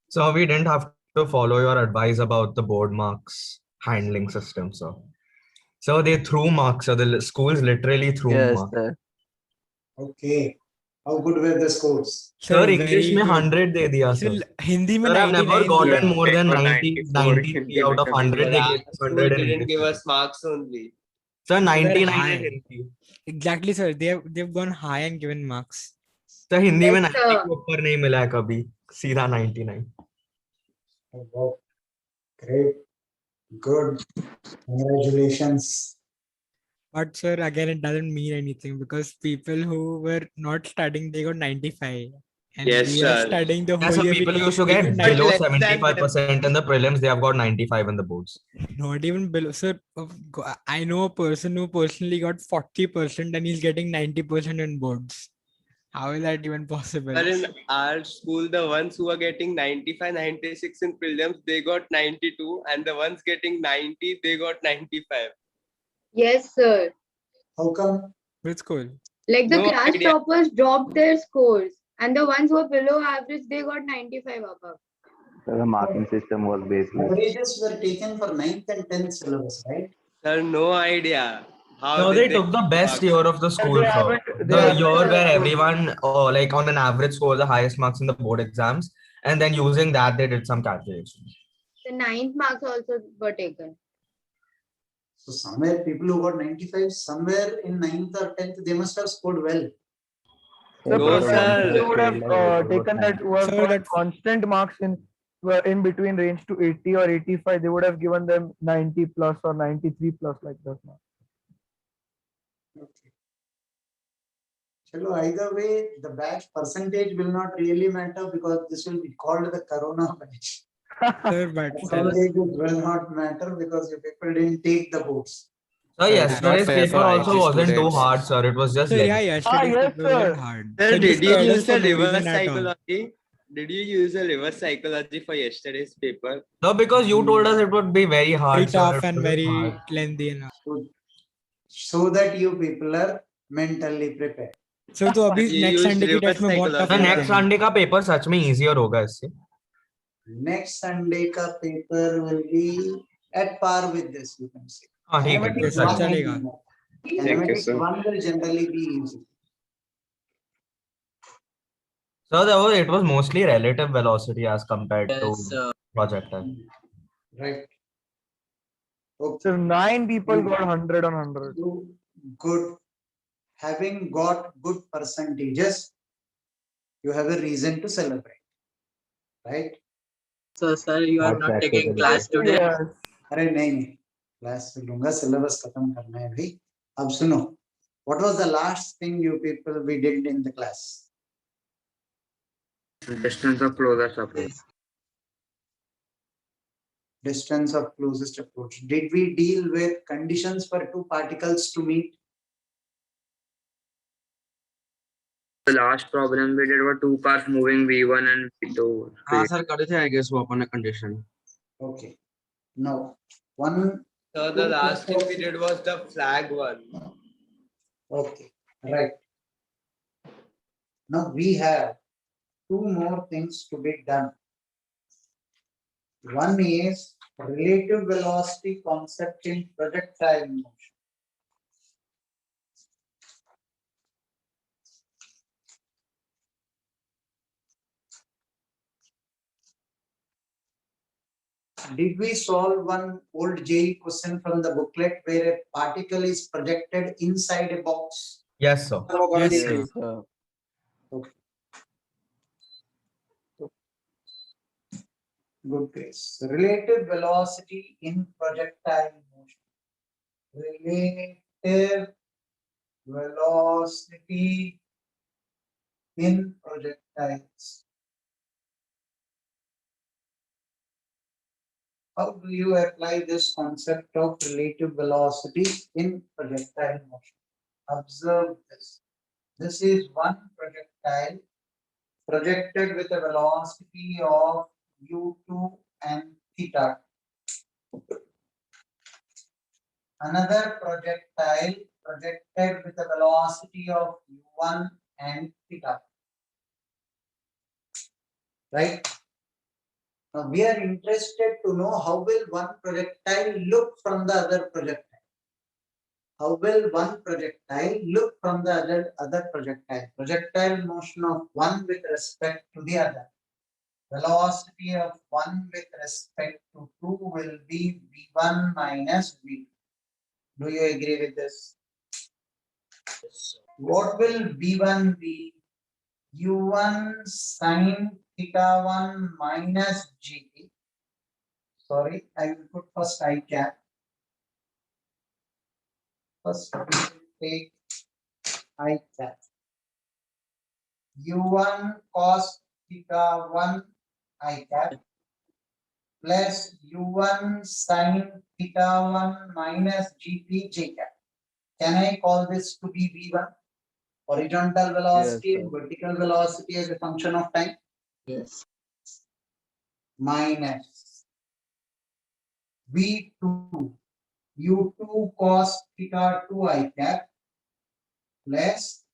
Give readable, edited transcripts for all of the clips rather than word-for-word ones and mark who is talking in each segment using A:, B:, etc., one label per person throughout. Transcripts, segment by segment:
A: So we didn't have to follow your advice about the board marks handling system, so they threw marks. So the schools literally threw
B: Yes,
A: marks.
B: sir.
C: Okay. How good were the scores?
A: Sir,
D: Sir,
A: English
D: very
A: में
D: good.
A: 100 दे दिया
D: Sir,
A: sir.
D: Hindi में
A: Sir, I've never
D: 99
A: gotten
D: दिया.
A: more than
E: Or
A: 90,
E: 94
A: 93
E: in
A: out of 100. They gave us
F: School
A: 100 in
F: didn't give
A: English.
F: us marks only.
A: Sir,
D: They were
A: 99 in
D: high.
A: Hindi.
D: Exactly, sir. They've gone high and given marks.
A: Sir, Hindi में
G: Yes,
A: 90
G: sir.
A: के ऊपर नहीं मिला है कभी. सीधा 99.
C: Oh, wow. Great. Good. Congratulations.
D: But sir, again, it doesn't mean anything because people who were not studying, they got 95. And
F: Yes,
D: we are
F: sir.
D: studying the
A: Yeah,
D: whole
A: so
D: year.
A: people used to
D: we
A: get
D: got
F: But
A: below
F: less than
A: 75% in the prelims. They have got 95 in the boards.
D: Not even below. Sir, I know a person who personally got 40% and he's getting 90% in boards. How is that even possible?
F: But in our school, the ones who are getting 95, 96 in prelims, they got 92, and the ones getting 90, they got 95.
G: Yes, sir.
C: How come?
D: Which school?
G: Like the
F: No
G: class
F: idea.
G: toppers dropped their scores, and the ones who were below average, they got 95 above.
B: So the marking system was baseless.
C: Averages were taken for 9th and 10th syllabus, right?
F: Sir, no idea. How
A: So
F: did
A: they took the
F: give
A: best
F: marks?
A: year of the school,
B: they
A: sir.
B: haven't- they
A: The
B: haven't,
A: year where
B: uh,
A: everyone, like on an average, scored the highest marks in the board exams, and then using that, they did some calculations.
G: The 9th marks also were taken.
C: So somewhere people who got 95, somewhere in 9th or 10th, they must have scored well.
F: No, sir.
B: They would have taken that who have
D: Sir,
B: got constant marks in between range to 80 or 85. They would have given them 90 plus or 93 plus like that.
C: Okay. Chalo, either way, the batch percentage will not really matter because this will be called the Corona batch.
D: Sir, but sir,
C: Percentages will not matter because you people didn't take the boards.
A: So
D: That's not
A: yesterday's
D: fair
A: paper
D: for
A: also
D: IT
A: wasn't too
D: students.
A: hard, sir. It was just
D: sir, yeah,
A: like
D: yesterday's
B: yes,
D: paper wasn't
B: sir.
D: hard.
F: Sir,
D: Sir,
F: did you
D: scared us
F: use
D: for
F: a
D: no
F: reverse
D: reason at all.
F: psychology? Did you use a reverse psychology for yesterday's paper?
A: no, because you told us it would be very hard,
D: Very
A: sir.
D: tough
A: It
D: and
A: wasn't
D: very
A: hard.
D: lengthy. And
C: So that you people are mentally prepared.
D: so तो अभी
F: You
D: next
F: used
D: Sunday की
F: reverse
D: test में बहुत tough
A: The
F: psychology.
A: next
D: होगा.
A: Sunday का paper सच में easier होगा इससे.
C: Next Sunday ka paper will be at par with this, you can say.
A: हाँ ठीक है.
C: Kinematics
D: sir,
C: one
D: चलेगा.
C: Kinematics
E: sir.
C: one will generally be easy.
A: So it was mostly relative velocity as compared to projectile.
C: Right. Okay.
B: So 9 people got 100 on 100.
C: So good. Having got good percentages, you have a reason to celebrate. Right?
H: So, sir, you are not taking class today.
B: Yes.
C: अरे नहीं class लूंगा syllabus खत्म करना है भाई. अब सुनो, what was the last thing you people we did in the class?
E: Distance of closest approach.
C: Distance of closest approach. Did we deal with conditions for two particles to meet?
E: The last problem we did were two cars moving V1 and V2.
I: हाँ sir करे थे I guess वो अपन ने condition.
C: Okay. Now, one.
F: So the last thing we did was the flag one.
C: Okay, right. Now we have two more things to be done. One is relative velocity concept in projectile motion. Did we solve one old JEE question from the booklet where a particle is projected inside a box?
A: Yes, sir.
D: Yes,
B: Yes,
D: sir.
C: Okay. Good grace. Relative velocity in projectile motion. Relative velocity in projectiles. How do you apply this concept of relative velocity in projectile motion? Observe this. This is one projectile projected with a velocity of u2 and theta. Another projectile projected with a velocity of u1 and theta. Right? Now we are interested to know how will one projectile look from the other projectile. How will one projectile look from the other projectile? Projectile motion of one with respect to the other. Velocity of one with respect to two will be v1 minus v2. Do you agree with this? What will v1 be? u1 sine theta 1 minus gt. Sorry, I will put first I cap. First, we will take I cap. u1 cos theta 1 I cap plus u1 sine theta 1 minus gt j cap. Can I call this to be v1? Horizontal velocity and vertical velocity as a function of time?
H: Yes.
C: Minus v2 u2 cos theta 2 I cap plus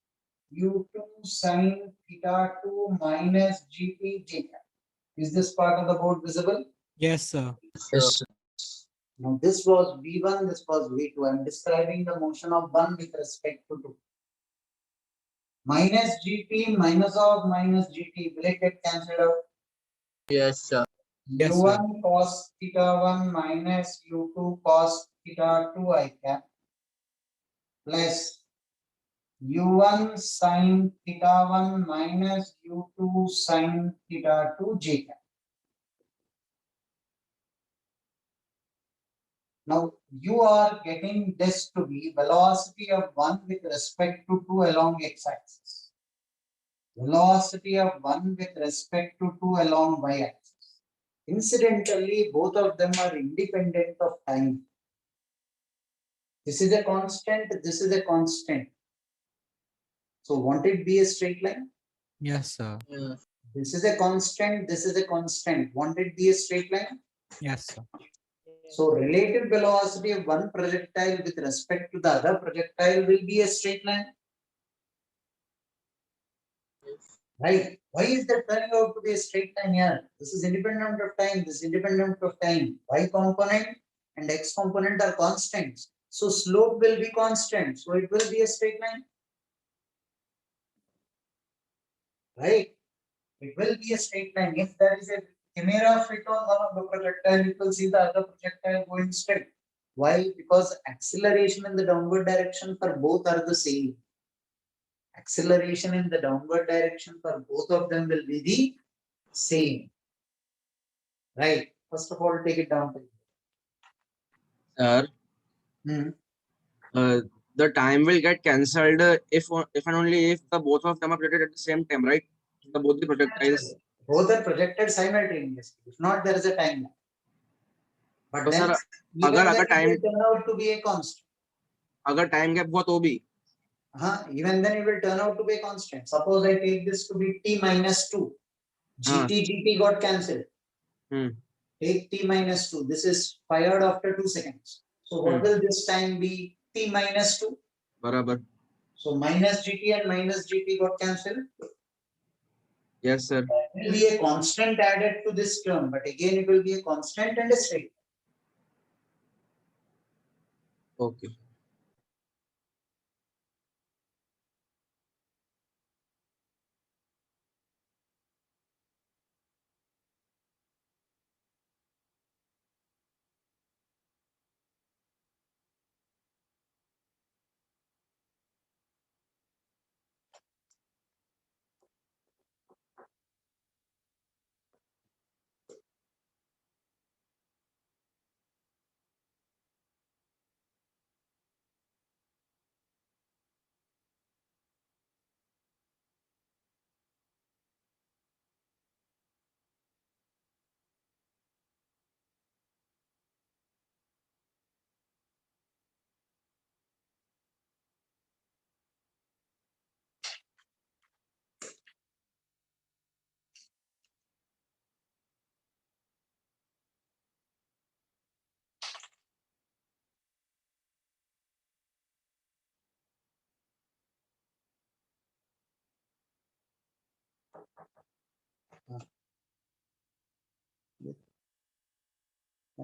C: u2 sin theta 2 minus gt j cap. Is this part of the board visible?
D: Yes, sir.
H: Yes.
C: Now this was v1, this was v2. I am describing the motion of one with respect to two. Minus gt minus of minus gt, will it get cancelled out?
H: Yes, sir.
D: Yes, sir.
C: u1 cos theta 1 minus u2 cos theta 2 I cap plus u1 sin theta 1 minus u2 sin theta 2 j cap. Now you are getting this to be velocity of one with respect to two along x-axis. Velocity of one with respect to two along y-axis. Incidentally, both of them are independent of time. This is a constant, this is a constant. So won't it be a straight line?
D: Yes, sir.
H: Yeah.
C: This is a constant, this is a constant. Won't it be a straight line?
D: Yes, sir.
C: So relative velocity of one projectile with respect to the other projectile will be a straight line. Right? Why is that turning out to be a straight line here? This is independent of time, this is independent of time. Y component and x component are constants. So slope will be constant. So it will be a straight line. Right? It will be a straight line. If there is a chimera fit on one of the projectile, you will see the other projectile going straight. Why? Because acceleration in the downward direction for both are the same. Acceleration in the downward direction for both of them will be the same. Right? First of all, take it down.
I: Sir,
C: Hmm.
I: the time will get cancelled if and only if the both of them are projected at the same time, right? Both the projectiles.
C: Both are projected simultaneously. If not, there is a time lag. But
I: So
C: then,
I: sir,
C: even
I: अगर
C: then it
I: time
C: will turn out to be a constant.
I: अगर time gap हुआ तो भी
C: Even then it will turn out to be a constant. Suppose I take this to be t minus 2. GT got cancelled. Take t minus 2. This is fired after 2 seconds. So what will this time be? T minus 2.
I: बराबर.
C: So minus GT and minus GT got cancelled.
I: Yes, sir.
C: There will be a constant added to this term, but again it will be a constant and a straight.
I: Okay.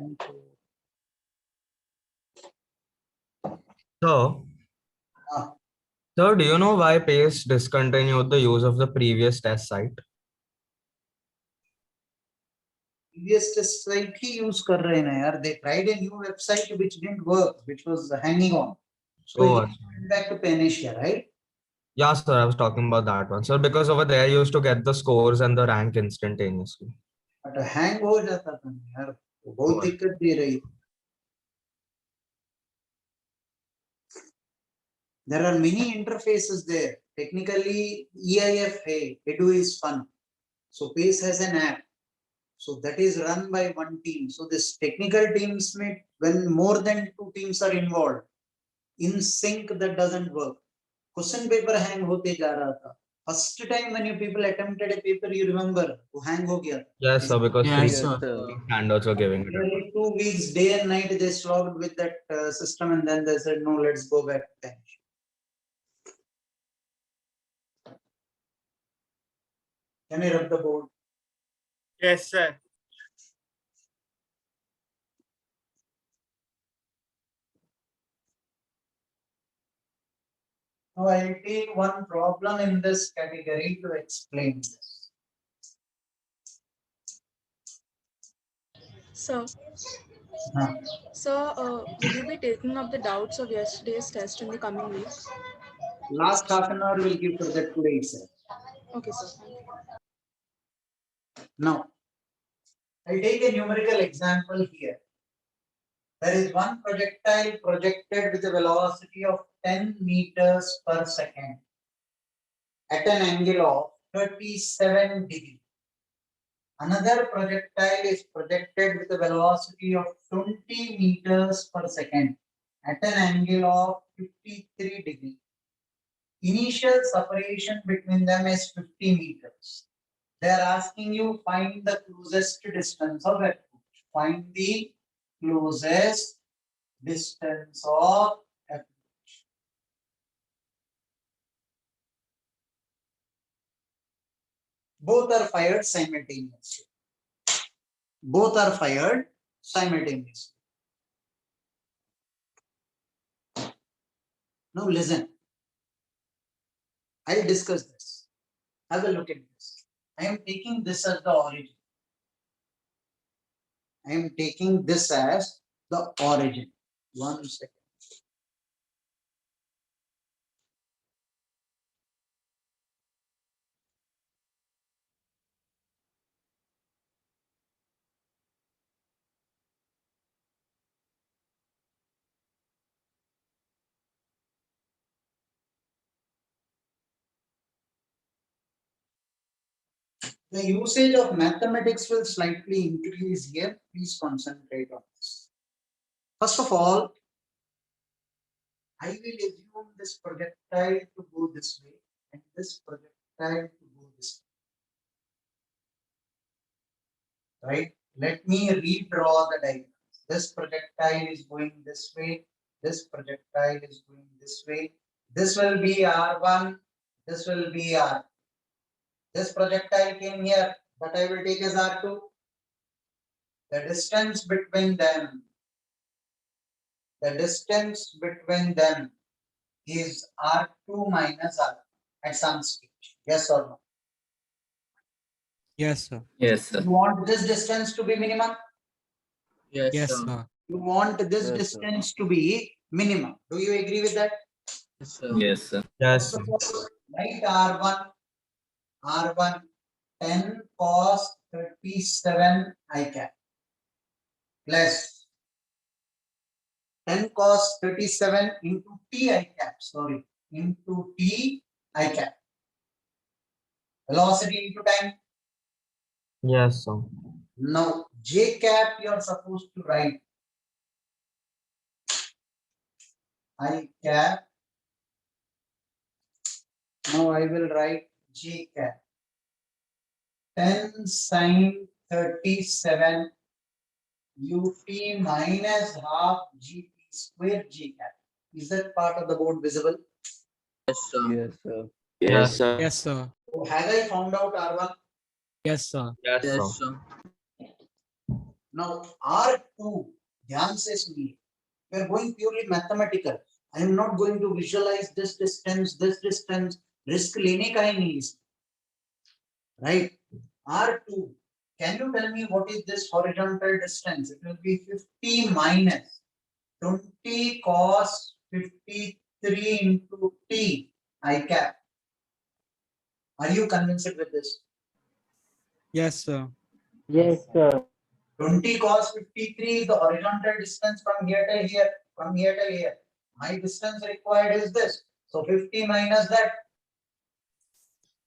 C: Thank you.
A: So,
C: Ah.
A: so do you know why Pace discontinued the use of the previous test site?
C: Previous test site he use कर रहे हैं ना यार. They tried a new website which didn't work, which was hanging on. So
A: Oh,
C: it went back to Panacea, right?
A: yeah, sir, I was talking about that one. So, because over there you used to get the scores and the rank instantaneously.
C: But hang हो जाता था ना यार. तो बहुत दिक्कत दे रही. There are many interfaces there. Technically, EIF, hey, Edu is fun. So Pace has an app. So that is run by one team. So this technical teams may, when more than 2 teams are involved, in sync that doesn't work. Question paper hang होते जा रहा था. First time when you people attempted a paper, you remember, वो hang हो गया.
A: Yes, sir, because
H: Yes,
A: three
H: sir.
A: standards were giving it.
C: Nearly 2 weeks, day and night, they slogged with that system, and then they said, no, let's go back to bench. Can I rub the board?
F: Yes, sir.
C: Now I'll take one problem in this category to explain this.
J: So,
C: Huh.
J: will you be taking up the doubts of yesterday's test in the coming week?
C: Last half an hour we'll give project today itself.
J: Okay, sir. Thank you.
C: Now, I'll take a numerical example here. There is one projectile projected with a velocity of 10 meters per second at an angle of 37 degrees. Another projectile is projected with a velocity of 20 meters per second at an angle of 53 degrees. Initial separation between them is 50 meters. They are asking you find the closest distance of approach. Find the closest distance of approach. Both are fired simultaneously. Both are fired simultaneously. Now listen. I'll discuss this. Have a look at this. I am taking this as the origin. I am taking this as the origin. 1 second. The usage of mathematics will slightly increase here. Please concentrate on this. First of all, I will assume this projectile to go this way and this projectile to go this way. Right? Let me redraw the diagram. This projectile is going this way. This projectile is going this way. This will be R1. This will be R. This projectile came here, but I will take as R2. The distance between them is R2 minus R at some stage. Yes or no?
D: Yes, sir.
H: Yes, sir.
C: You want this distance to be minimum?
H: Yes,
D: Yes,
H: sir.
D: sir.
C: You want this
H: Yes, sir.
C: distance to be minimum. Do you agree with that?
H: Yes, sir. Yes, sir.
A: Yes, sir.
C: Write R1 10 cos 37 I cap plus 10 cos 37 into T I cap, sorry, into T I cap. Velocity into time.
A: Yes, sir.
C: Now, J cap you are supposed to write I cap. Now I will write J cap. 10 sine 37 ut minus half gt square J cap. Is that part of the board visible?
H: Yes, sir.
F: Yes, sir.
A: Yes,
E: sir.
D: Yes, sir.
C: So have I found out R1?
D: Yes, sir.
A: Yes,
H: Yes,
A: sir.
H: sir.
C: Now R2, ध्यान से सुनिए. We are going purely mathematical. I am not going to visualize this distance. Risk लेने का ही नहीं है. Right? R2. Can you tell me what is this horizontal distance? It will be 50 minus 20 cos 53 into t I cap. Are you convinced with this?
D: Yes, sir.
B: Yes, sir.
C: 20 cos 53 is the horizontal distance from here to here, from here to here. My distance required is this. So 50 minus that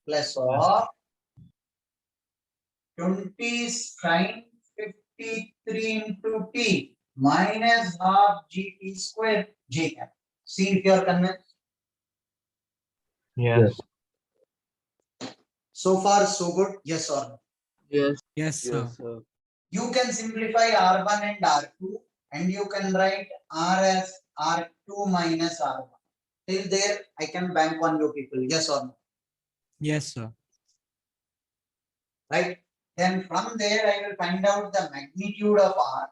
C: plus of 20 sin 53 into t minus half gt square j cap. See if you are convinced.
A: Yes.
C: So far, so good. Yes or no?
H: Yes.
D: Yes, sir.
F: Yes, sir.
C: You can simplify R1 and R2 and you can write R as R2 minus R1. Till there, I can bank on you people. Yes or no?
D: Yes, sir.
C: Right? Then from there, I will find out the magnitude of R.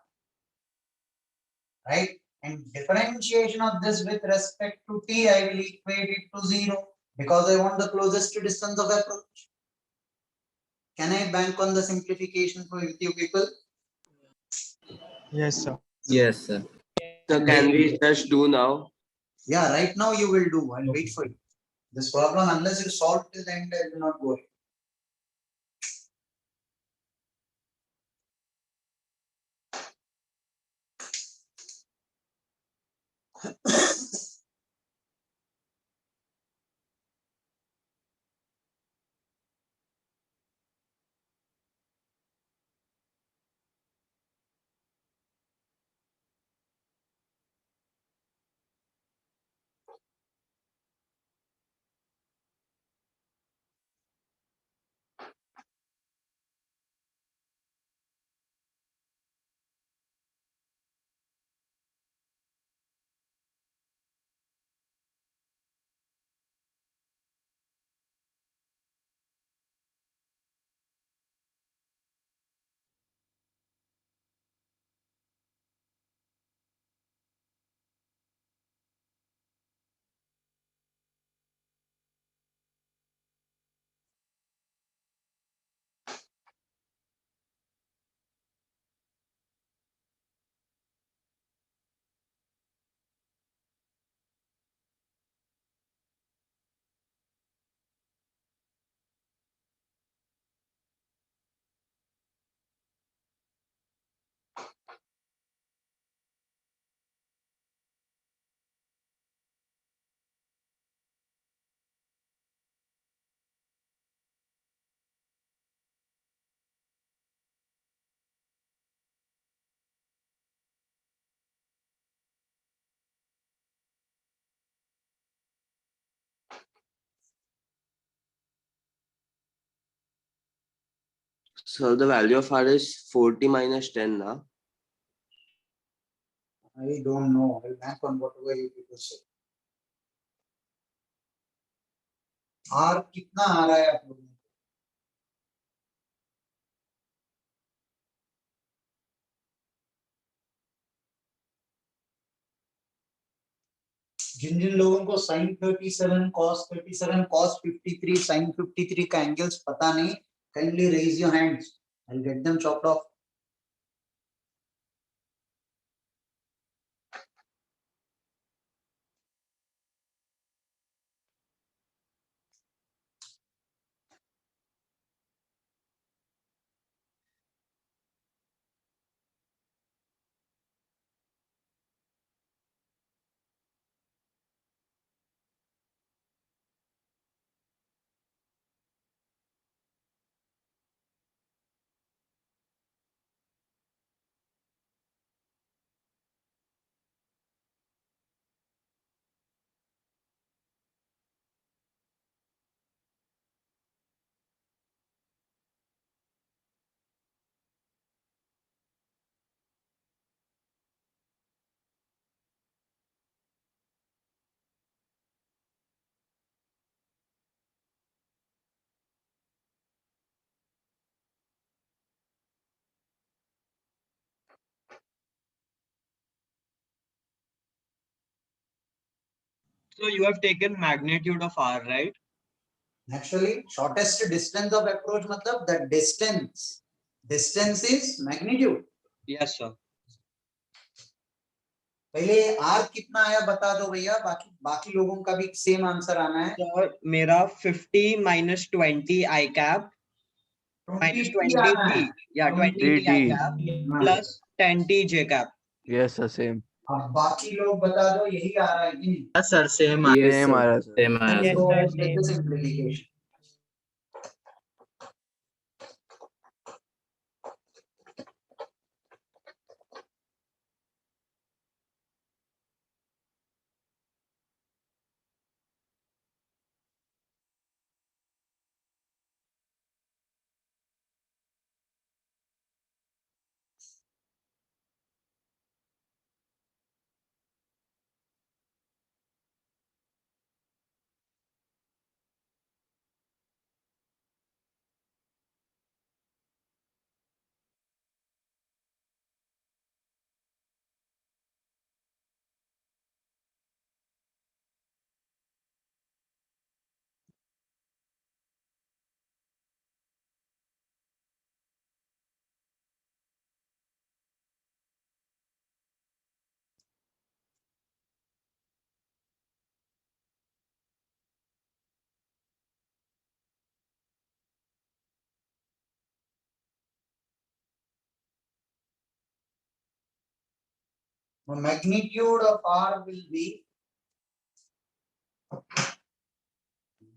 C: Right? And differentiation of this with respect to T, I will equate it to 0 because I want the closest distance of approach. Can I bank on the simplification for you people?
F: Yes, sir.
H: Yes, sir.
F: So can we just do now?
C: Yeah, right now you will do. I'll wait for you. This problem, unless you solve till the end, I will not go ahead.
F: So the value of R is 40 minus 10 now.
C: I don't know. I'll bank on whatever you people say. R कितना आ रहा है आप लोगों को? जिन जिन लोगों को sin 37 cos 37 cos 53 sin 53 का angles पता नहीं, kindly raise your hands. I'll get them chopped off.
I: So you have taken magnitude of r, right?
C: Naturally, shortest distance of approach matlab the distance. Distance is magnitude.
I: Yes, sir.
C: पहले r कितना आया बता दो भैया, बाकी बाकी लोगों का भी सेम आंसर आना है.
I: Sir, मेरा 50 minus 20 I cap minus 20 t. Yeah, 20 t I cap plus 10 t J cap.
B: Yes, sir, same.
C: अब बाकी लोग बता दो यही आ रहा है कि नहीं.
H: Yes, sir. Same.
B: Same आ रहा है, sir.
H: Same.
C: Let's go ahead with the simplification. The magnitude of r will be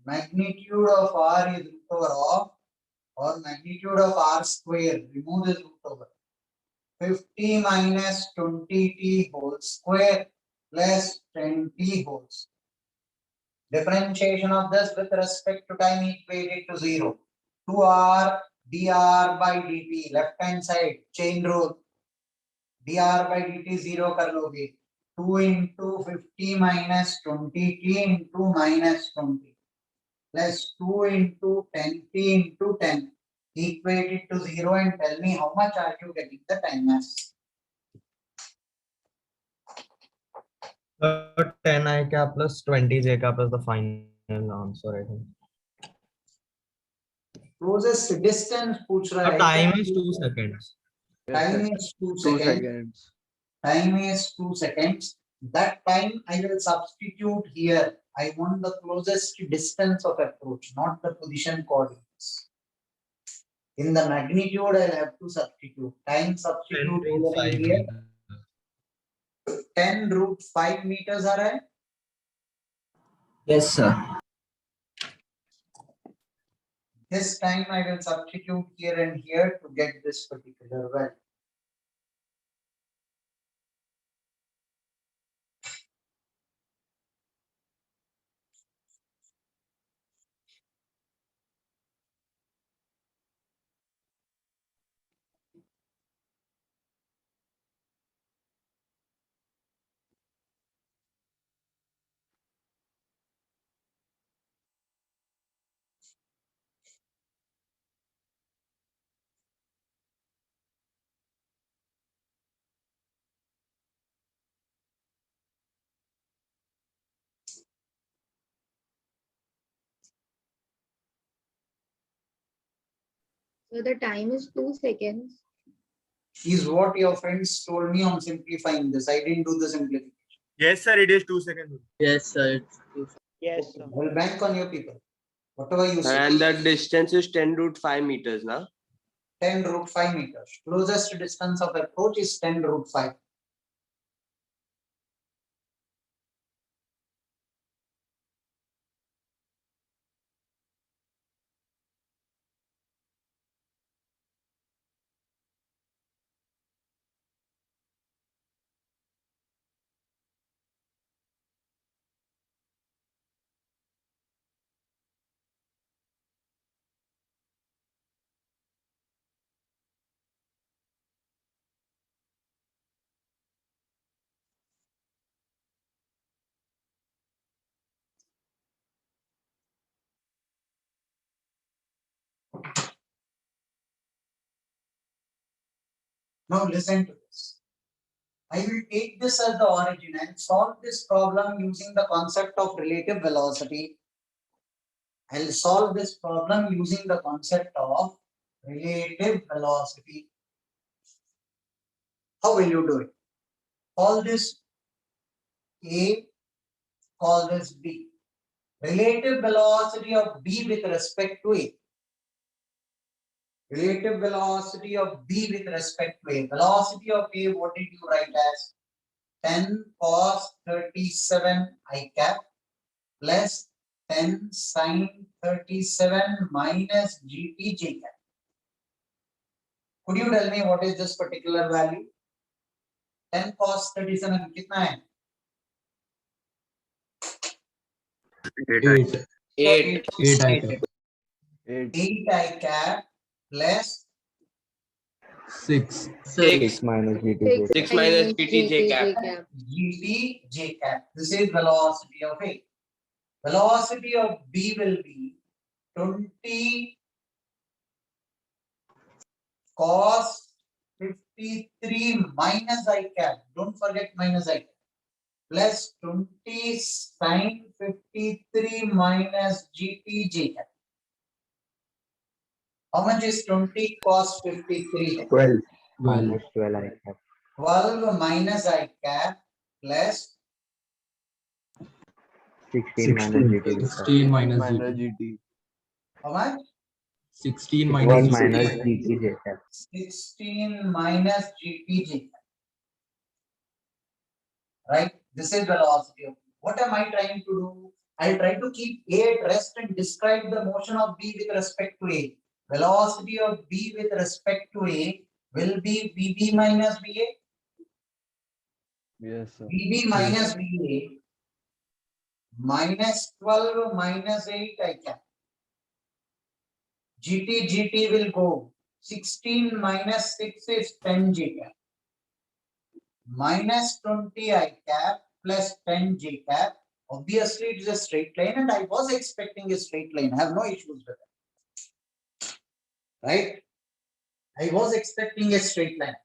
C: magnitude of r is root over of, or magnitude of r square, remove this root over, 50 minus 20t whole square plus 10t whole square. Differentiation of this with respect to time equated to 0. 2r dr by dt, left hand side chain rule, dr by dt 0 कर लोगे, 2 into 50 minus 20t into minus 20 plus 2 into 10t into 10 equated to 0, and tell me how much are you getting the time mass.
A: 10 I cap plus 20 J cap is the final answer, I think.
C: Closest distance पूछ रहा
A: The
C: है.
A: time is 2 seconds.
C: Time is 2
B: 2
C: seconds.
B: seconds.
C: Time is 2 seconds. That time I will substitute here. I want the closest distance of approach, not the position coordinates. In the magnitude, I'll have to substitute. Time
A: 10
C: substitute
A: root
C: here
A: 5
C: and here.
A: meters.
C: 10 root 5 meters आ रहा है.
H: Yes, sir.
C: This time I will substitute here and here to get this particular value.
G: So the time is 2 seconds.
C: Is what your friends told me on simplifying this. I didn't do the simplification.
F: Yes, sir. It is 2 seconds.
H: Yes, sir.
B: Yes, sir.
C: I will bank on you people. Whatever you say.
F: And the distance is 10 root 5 meters, now.
C: 10 root 5 meters. Closest distance of approach is 10 root 5. Now listen to this. I will take this as the origin and solve this problem using the concept of relative velocity. I'll solve this problem using the concept of relative velocity. How will you do it? Call this A, call this B. Relative velocity of B with respect to A. Relative velocity of B with respect to A. Velocity of A, what did you write as? 10 cos 37 I cap plus 10 sin 37 minus GT J cap. Could you tell me what is this particular value? 10 cos 37 कितना है?
A: 8.
F: 8.
A: 8 I cap.
C: 8 I cap plus
A: 6.
F: 6
A: minus GT.
F: 6 minus GT J cap.
C: GT J cap. This is velocity of A. Velocity of B will be 20 cos 53 minus I cap. Don't forget minus I cap. Plus 20 sin 53 minus GT J cap. How much is 20 cos 53?
A: 12. Minus 12 I cap.
C: 12 minus I cap plus
A: 16 minus GT.
C: how much?
A: 16 minus GT J cap.
C: 16 minus GT J cap. Right? This is velocity of B. What am I trying to do? I'll try to keep A at rest and describe the motion of B with respect to A. Velocity of B with respect to A will be VB minus VA.
A: Yes, sir.
C: VB minus VA minus 12 minus 8 I cap. GT will go 16 minus 6 is 10 J cap. Minus 20 I cap plus 10 J cap. Obviously, it is a straight line, and I was expecting a straight line. I have no issues with it. Right? I was expecting a straight line.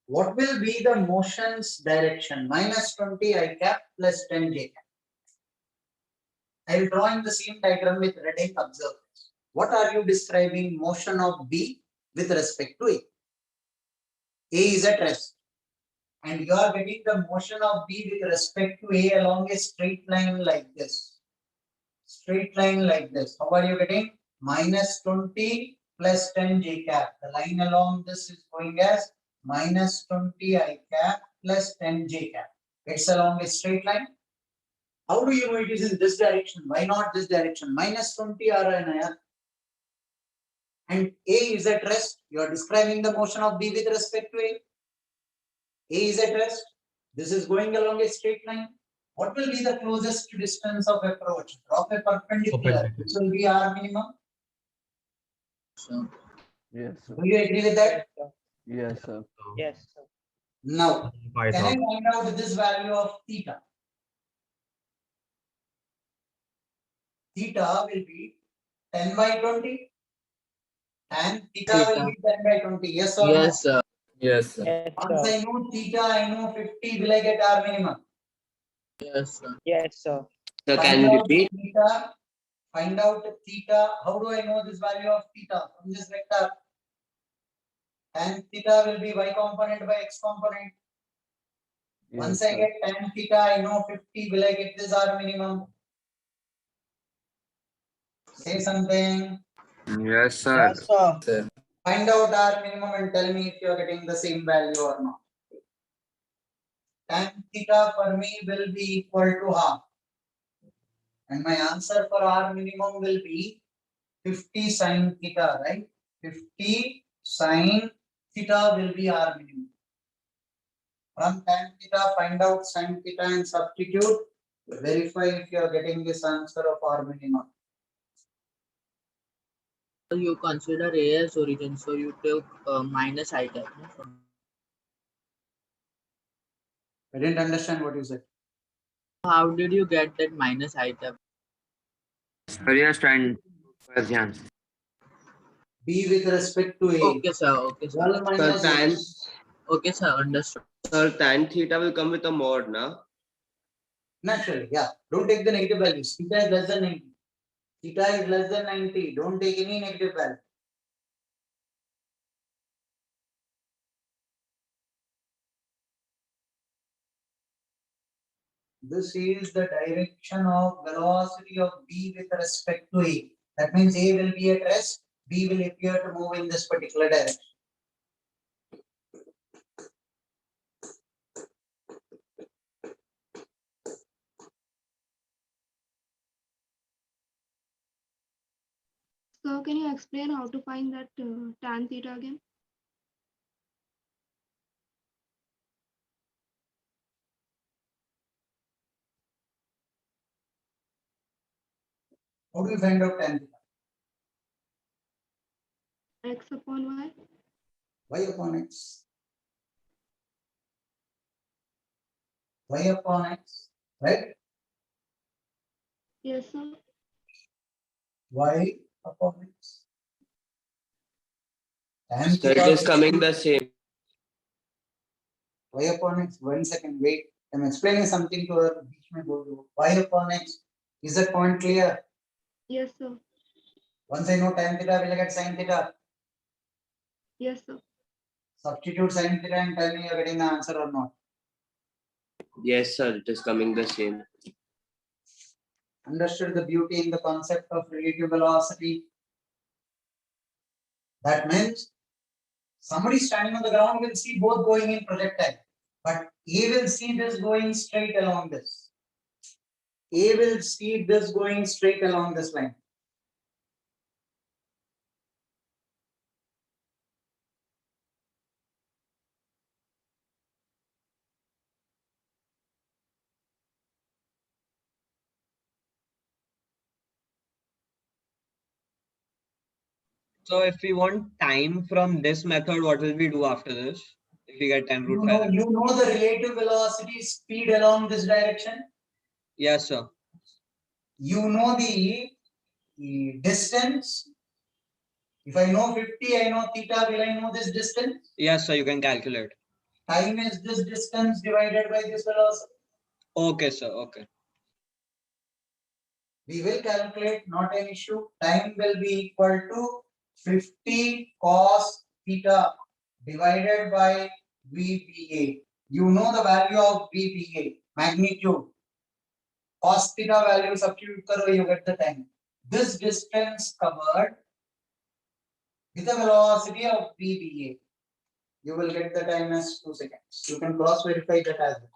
C: What will be the motion's direction? Minus 20 I cap plus 10 J cap. I will draw in the same diagram with red ink. Observe this. What are you describing? Motion of B with respect to A. A is at rest. And you are getting the motion of B with respect to A along a straight line like this. Straight line like this. How are you getting? Minus 20 plus 10 J cap. The line along this is going as minus 20 I cap plus 10 J cap. It's along a straight line. How do you know it is in this direction? Why not this direction? Minus 20 RNR. And A is at rest. You are describing the motion of B with respect to A. A is at rest. This is going along a straight line. What will be the closest distance of approach? Drop a perpendicular. This will be R minimum.
A: Yes, sir.
C: Do you agree with that?
A: Yes, sir.
I: Yes, sir.
C: Now, can I find out this value of theta? Theta will be 10 by 20. And theta will be 10 by 20. Yes or no?
H: Yes, sir.
A: Yes, sir.
I: Yes,
C: Once
I: sir.
C: I know theta, I know 50. Will I get R minimum?
H: Yes, sir.
I: Yes, sir.
F: So can you repeat?
C: Theta. Find out theta. How do I know this value of theta from this vector? Tan theta will be y component by x component. Once I get tan theta, I know 50. Will I get this R minimum? Say something.
E: Yes, sir.
I: Yes, sir.
C: Find out R minimum and tell me if you are getting the same value or not. Tan theta for me will be equal to half. And my answer for R minimum will be 50 sin theta, right? 50 sin theta will be R minimum. From tan theta, find out sin theta and substitute. Verify if you are getting this answer of R minimum.
H: You consider A as origin, so you took minus I cap.
C: I didn't understand what you said.
H: How did you get that minus I cap?
E: Just trying question.
C: B with respect to A.
H: Okay, sir. Okay, sir.
C: 12 minus
F: tan.
C: X.
H: Okay, sir. Understood.
F: Sir, tan theta will come with a mod, na?
C: Naturally, yeah. Don't take the negative values. Theta is less than 90. Theta is less than 90. Don't take any negative value. This is the direction of velocity of B with respect to A. That means A will be at rest, B will appear to move in this particular direction.
G: So can you explain how to find that tan theta again?
C: How do you find out tan theta?
G: X upon y?
C: Y upon X. Y upon X, right?
G: Yes, sir.
C: Y upon X. Tan
F: Sir, it
C: theta
F: is coming the same.
C: Y upon X. 1 second, wait. I'm explaining something to her. Y upon X. Is that point clear?
G: Yes, sir.
C: Once I know tan theta, will I get sin theta?
G: Yes, sir.
C: Substitute sin theta and tell me you're getting the answer or not.
F: Yes, sir, it is coming the same.
C: Understood the beauty in the concept of relative velocity? That means somebody standing on the ground will see both going in projectile, but A will see this going straight along this. A will see this going straight along this line.
I: So if we want time from this method, what will we do after this? If we get 10 root 5?
C: You know the relative velocity speed along this direction.
I: Yes, sir.
C: You know the distance. If I know 50, I know theta. Will I know this distance?
I: Yes, sir, you can calculate.
C: Time is this distance divided by this velocity.
I: Okay, sir. Okay.
C: We will calculate, not an issue. Time will be equal to 50 cos theta divided by VBA. You know the value of VBA, magnitude. Cos theta value substitute karo, you get the time. This distance covered with a velocity of VBA. You will get the time as 2 seconds. You can cross verify that as well.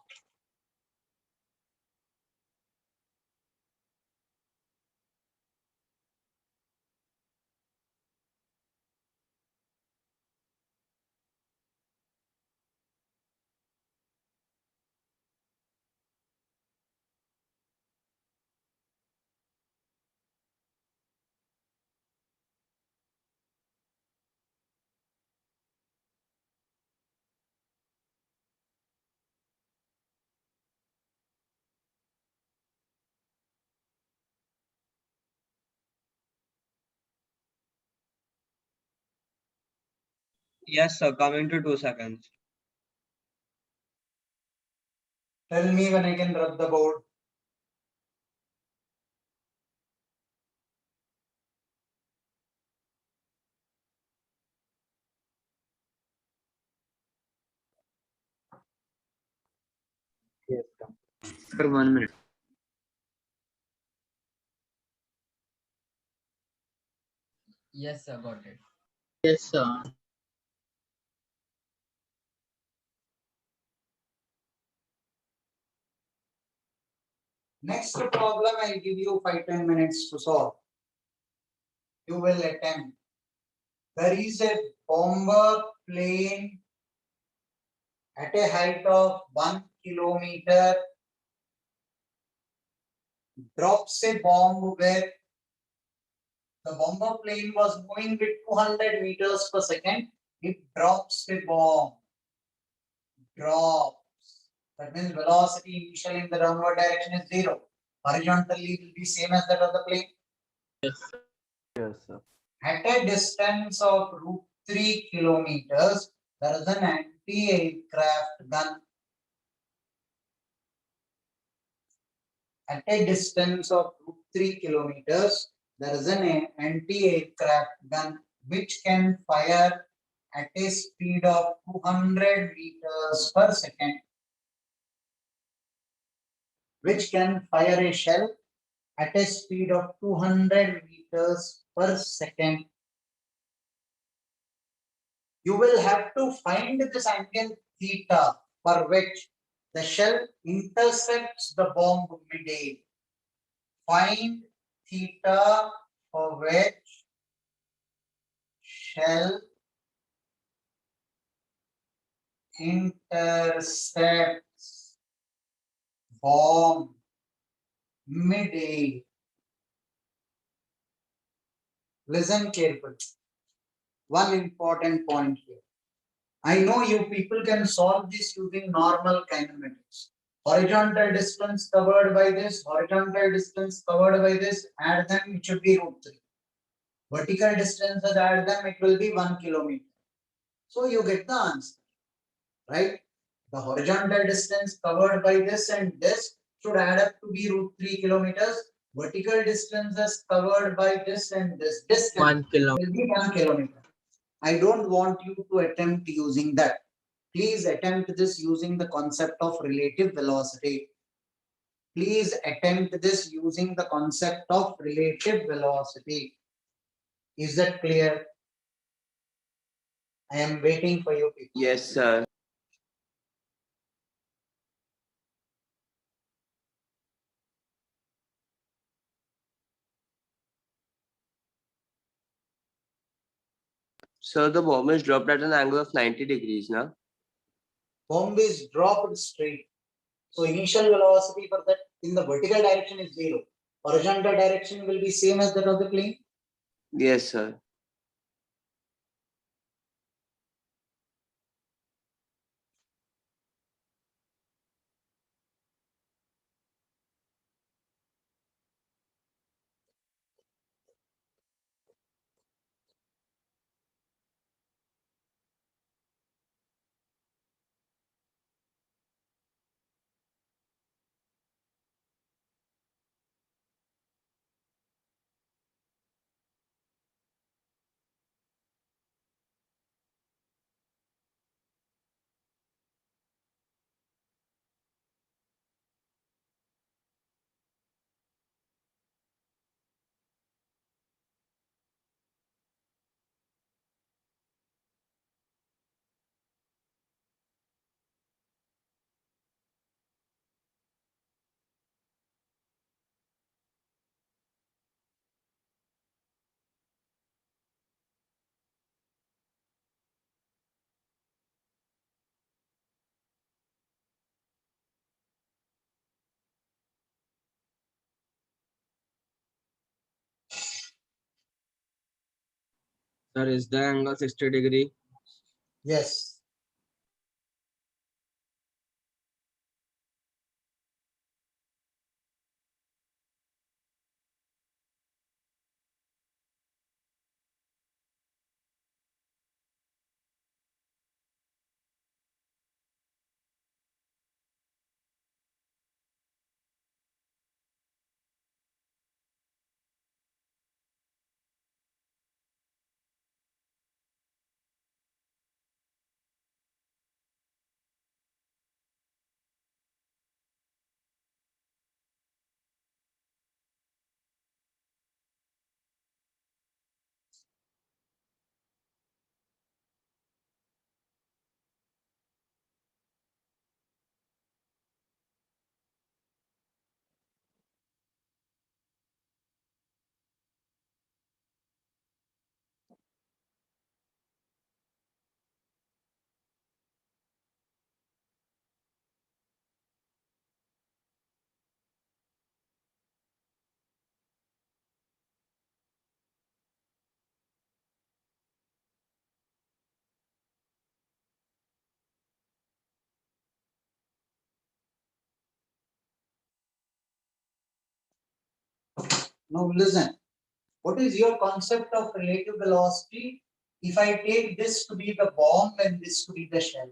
I: Yes, sir. Coming to 2 seconds.
C: Tell me when I can rub the board.
A: Yes,
E: For 1 minute.
H: Yes, sir, got it. Yes, sir.
C: Next problem, I'll give you 5-10 minutes to solve. You will attempt. There is a bomber plane at a height of 1 kilometer, drops a bomb where the bomber plane was moving with 200 meters per second. It drops a bomb. Drops. That means velocity initial in the downward direction is 0. Horizontally will be same as that of the plane.
H: Yes,
C: At a distance of root 3 kilometers, there is an anti-aircraft gun at a distance of 3 kilometers, there is an anti-aircraft gun which can fire at a speed of 200 meters per second, which can fire a shell at a speed of 200 meters per second. You will have to find this angle theta for which the shell intersects the bomb mid-air. Find theta for which shell intercepts bomb mid-air. Listen carefully. One important point here. I know you people can solve this using normal kinematics. Horizontal distance covered by this, horizontal distance covered by this, add them, it should be √3. Vertical distances, add them, it will be 1 kilometer. So you get the answer, right? The horizontal distance covered by this and this should add up to be √3 kilometers. Vertical distances covered by this and this distance
H: 1 kilometer.
C: will be 1 kilometer. I don't want you to attempt using that. Please attempt this using the concept of relative velocity. Please attempt this using the concept of relative velocity. Is that clear? I am waiting for you people.
F: Yes, sir. So the bomb is dropped at an angle of 90 degrees now.
C: Bomb is dropped straight. So initial velocity for that in the vertical direction is 0. Horizontal direction will be same as that of the plane.
F: Yes, sir.
H: Sir, is the angle 60 degree?
C: Yes. Now listen. What is your concept of relative velocity? If I take this to be the bomb and this to be the shell,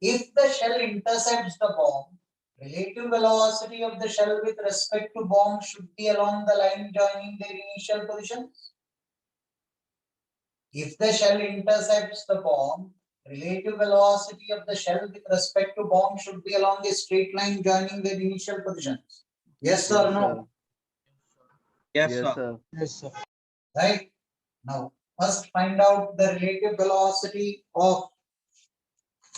C: If the shell intercepts the bomb, relative velocity of the shell with respect to bomb should be along the line joining their initial positions. If the shell intercepts the bomb, relative velocity of the shell with respect to bomb should be along a straight line joining their initial positions. Yes or no?
I: Yes,
K: Yes,
I: sir.
K: sir.
B: Yes, sir.
C: Right? Now, first find out the relative velocity of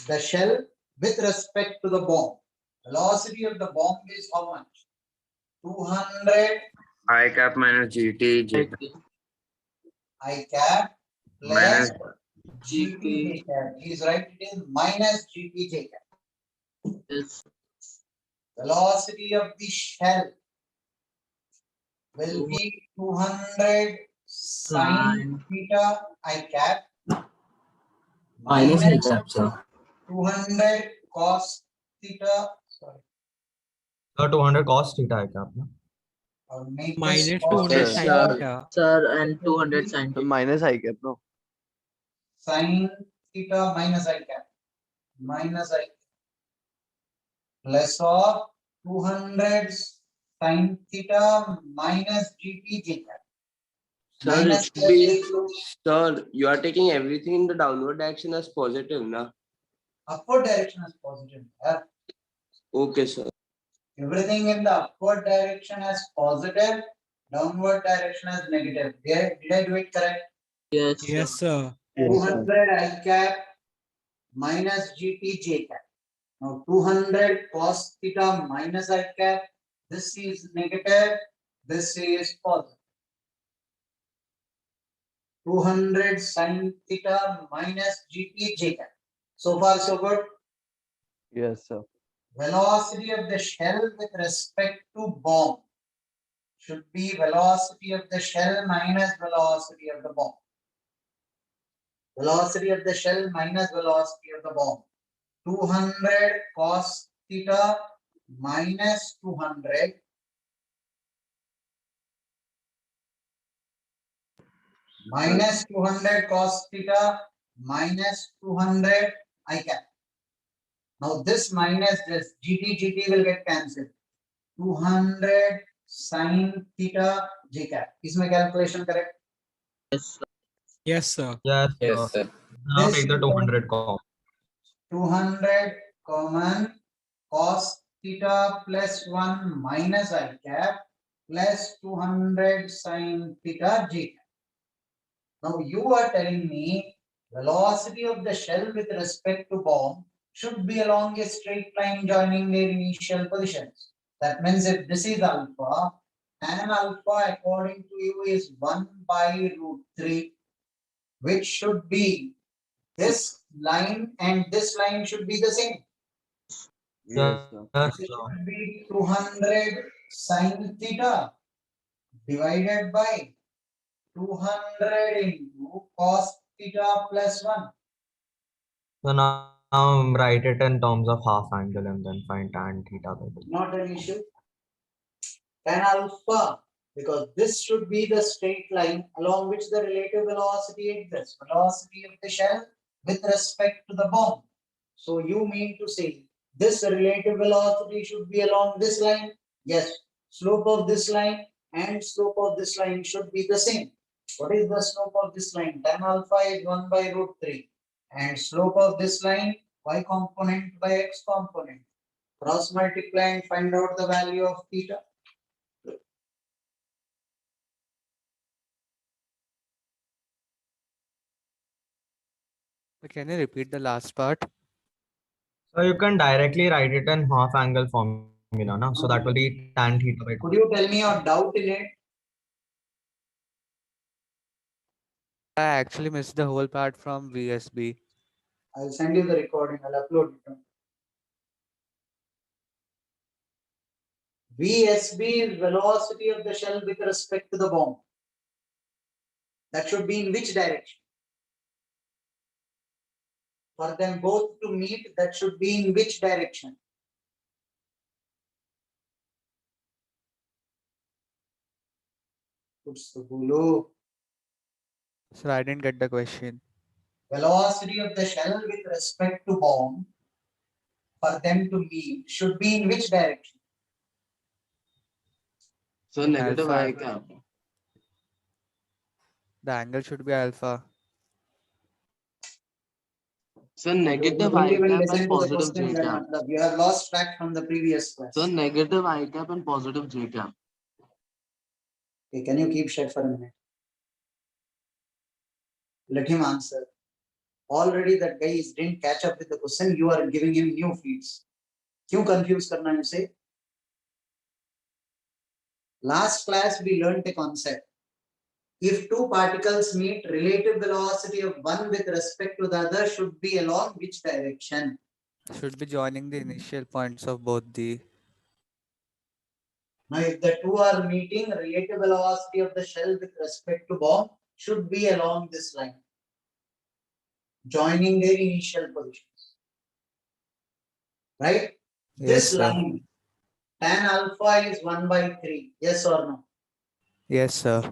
C: the shell with respect to the bomb. Velocity of the bomb is how much? 200
E: I cap minus GT J cap.
C: I cap
E: Minus
C: plus GT J cap. He's right, it is minus GT J cap.
H: Yes.
C: Velocity of the shell will be 200 sin theta I cap
H: Minus I
C: minus
H: cap, sir.
C: 200 cos theta. Sorry,
A: 200 cos theta I cap. No?
C: I'll make
D: Minus
C: this cos
D: 200
K: Yes,
D: sin
H: sir.
D: theta.
H: Sir, and 200 sin
K: So
H: theta.
K: minus I cap, no?
C: sin theta minus I cap minus I plus of 200 sin theta minus GT J cap.
F: Sir, it
C: Minus
F: should
C: plus
F: be,
C: equal to
F: sir, you are taking everything in the downward direction as positive, na?
C: upward direction as positive. Yeah.
F: Okay, sir.
C: Everything in the upward direction as positive, downward direction as negative. Did I do it correct?
H: Yes,
D: Yes, sir.
C: 200 I cap minus GT J cap. Now 200 cos theta minus I cap. This is negative. This is positive. 200 sin theta minus GT J cap. So far, so good.
K: Yes, sir.
C: Velocity of the shell with respect to bomb should be velocity of the shell minus velocity of the bomb. Velocity of the shell minus velocity of the bomb. 200 cos theta minus 200 minus 200 cos theta minus 200 I cap. Now this minus this GT will get cancelled. 200 sin theta J cap. Is my calculation correct?
H: Yes, sir.
D: Yes, sir.
A: Yes,
E: Yes, sir.
A: Now
C: This
A: take the 200 cos.
C: 200 common cos theta plus 1 minus I cap plus 200 sin theta J cap. Now you are telling me velocity of the shell with respect to bomb should be along a straight line joining their initial positions. That means if this is alpha, tan alpha according to you is 1 by root 3, which should be this line and this line should be the same.
K: Yes, sir.
A: Yes,
C: It
A: sir.
C: should be 200 sin theta divided by 200 into cos theta plus 1.
A: So now write it in terms of half angle and then find tan theta by the.
C: Not an issue. Tan alpha, because this should be the straight line along which the relative velocity exists, velocity of the shell with respect to the bomb. So you mean to say this relative velocity should be along this line? Yes. Slope of this line and slope of this line should be the same. What is the slope of this line? Tan alpha is 1 by root 3. And slope of this line, y component by x component. Cross multiply and find out the value of theta.
L: Can you repeat the last part?
A: So you can directly write it in half angle formula, no? So that will be tan theta by 2.
C: Could you tell me your doubt in it?
L: I actually missed the whole part from VSB.
C: I'll send you the recording. I'll upload it. VSB is velocity of the shell with respect to the bomb. That should be in which direction? For them both to meet, that should be in which direction?
L: Sir, I didn't get the question.
C: Velocity of the shell with respect to bomb for them to meet should be in which direction?
K: So negative
L: Alpha.
K: I cap.
L: The angle should be alpha.
K: So
C: You
K: negative
C: don't
K: I
C: even
K: cap
C: listen
K: and
C: to the
K: positive
C: question,
K: J
C: then
K: cap.
C: Matlab. You have lost track from the previous class.
K: So negative I cap and positive J cap.
C: Okay, can you keep shut for a minute? Let him answer. Already that guy didn't catch up with the question. You are giving him new feeds. क्यों confuse करना है उसे? Last class we learnt a concept. If two particles meet, relative velocity of one with respect to the other should be along which direction?
L: Should be joining the initial points of both the.
C: Now, if the two are meeting, relative velocity of the shell with respect to bomb should be along this line, joining their initial positions. Right?
L: Yes,
C: This
L: sir.
C: line, tan alpha is 1 by 3. Yes or no?
L: Yes, sir.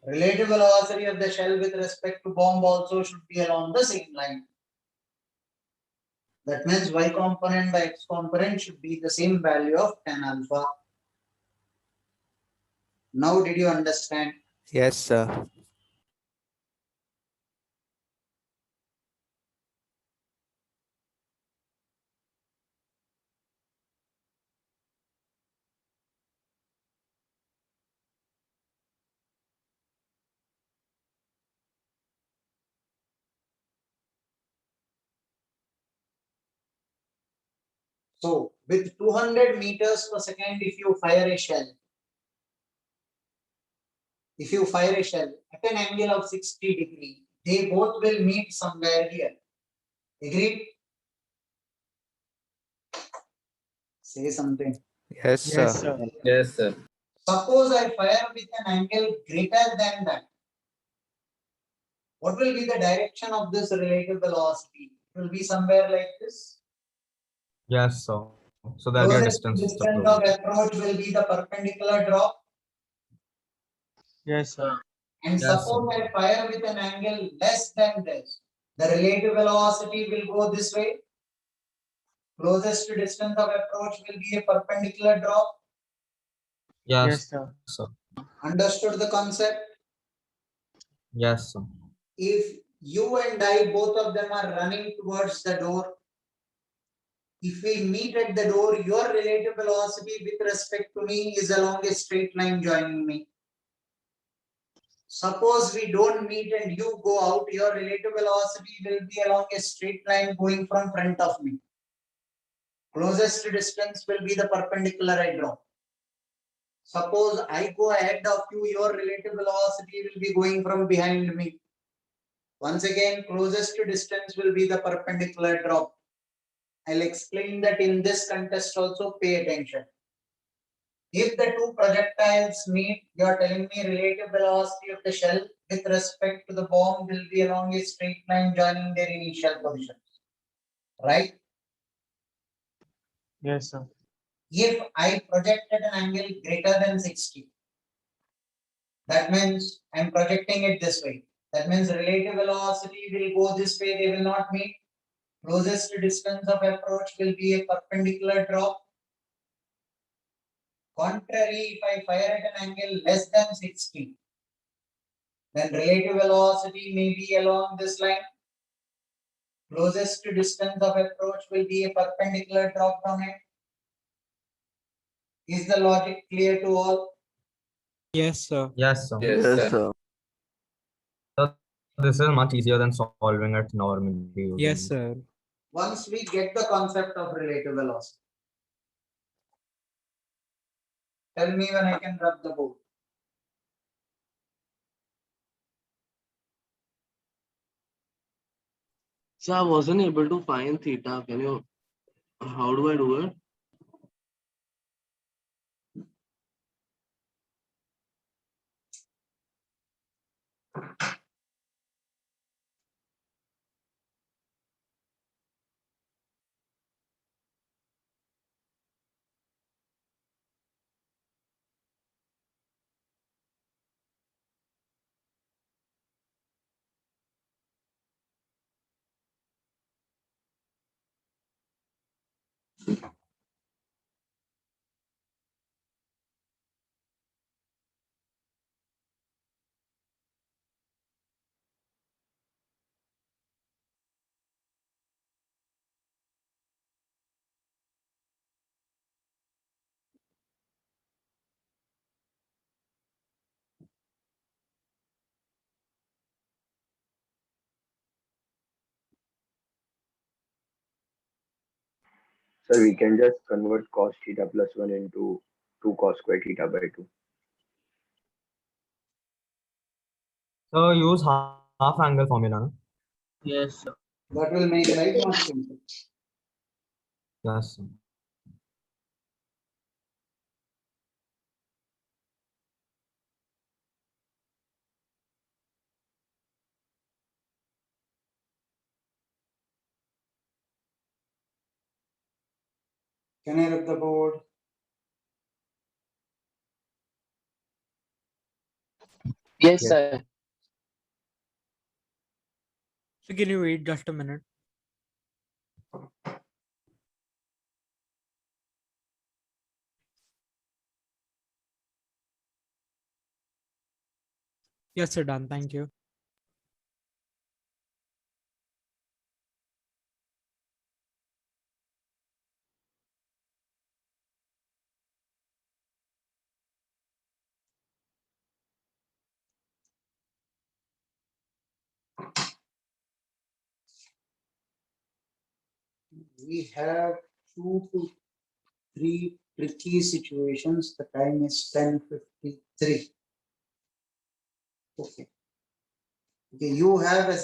C: Relative velocity of the shell with respect to bomb also should be along the same line. That means y component by x component should be the same value of tan alpha. Now, did you understand?
L: Yes, sir.
C: So, with 200 meters per second, if you fire a shell at an angle of 60 degree, they both will meet somewhere here. Agreed? Say something.
L: Yes, sir.
B: Yes, sir.
F: Yes, sir.
C: Suppose I fire with an angle greater than that. What will be the direction of this relative velocity? It will be somewhere like this.
A: Yes, sir. So that'll be a
C: Closest
A: distance
C: distance
A: approach.
C: of approach will be the perpendicular drop.
B: Yes, sir.
C: And
A: Yes,
C: suppose
A: sir.
C: I fire with an angle less than this. The relative velocity will go this way. Closest distance of approach will be a perpendicular drop.
A: Yes,
B: sir.
A: sir.
C: Understood the concept?
A: Yes, sir.
C: If you and I, both of them are running towards the door, if we meet at the door, your relative velocity with respect to me is along a straight line joining me. Suppose we don't meet and you go out, your relative velocity will be along a straight line going from front of me. Closest distance will be the perpendicular I draw. Suppose I go ahead of you, your relative velocity will be going from behind me. Once again, closest distance will be the perpendicular drop. I'll explain that in this context also, pay attention. If the two projectiles meet, you are telling me relative velocity of the shell with respect to the bomb will be along a straight line joining their initial positions. Right?
B: Yes, sir.
C: If I project at an angle greater than 60, that means I'm projecting it this way. That means relative velocity will go this way, they will not meet. Closest distance of approach will be a perpendicular drop. Contrary, if I fire at an angle less than 60, then relative velocity may be along this line. Closest distance of approach will be a perpendicular drop from it. Is the logic clear to all?
D: Yes, sir.
A: Yes, sir.
F: Yes,
K: Yes,
F: sir.
K: sir.
A: So this is much easier than solving it normally.
D: Yes, sir.
C: Once we get the concept of relative velocity, tell me when I can rub the board.
K: So I wasn't able to find theta. Can you, how do I do it?
M: So we can just convert cos theta plus 1 into 2 cos square theta by 2.
A: So use half angle formula. No?
H: Yes, sir.
C: That will make life more simple.
A: Yes.
C: Can I rub the board?
I: Yes,
A: Yes.
I: sir.
D: So can you wait just a minute? Yes, sir, done. Thank you.
C: We have 2 to 3 tricky situations. The time is 10:53. Okay. Okay, you have as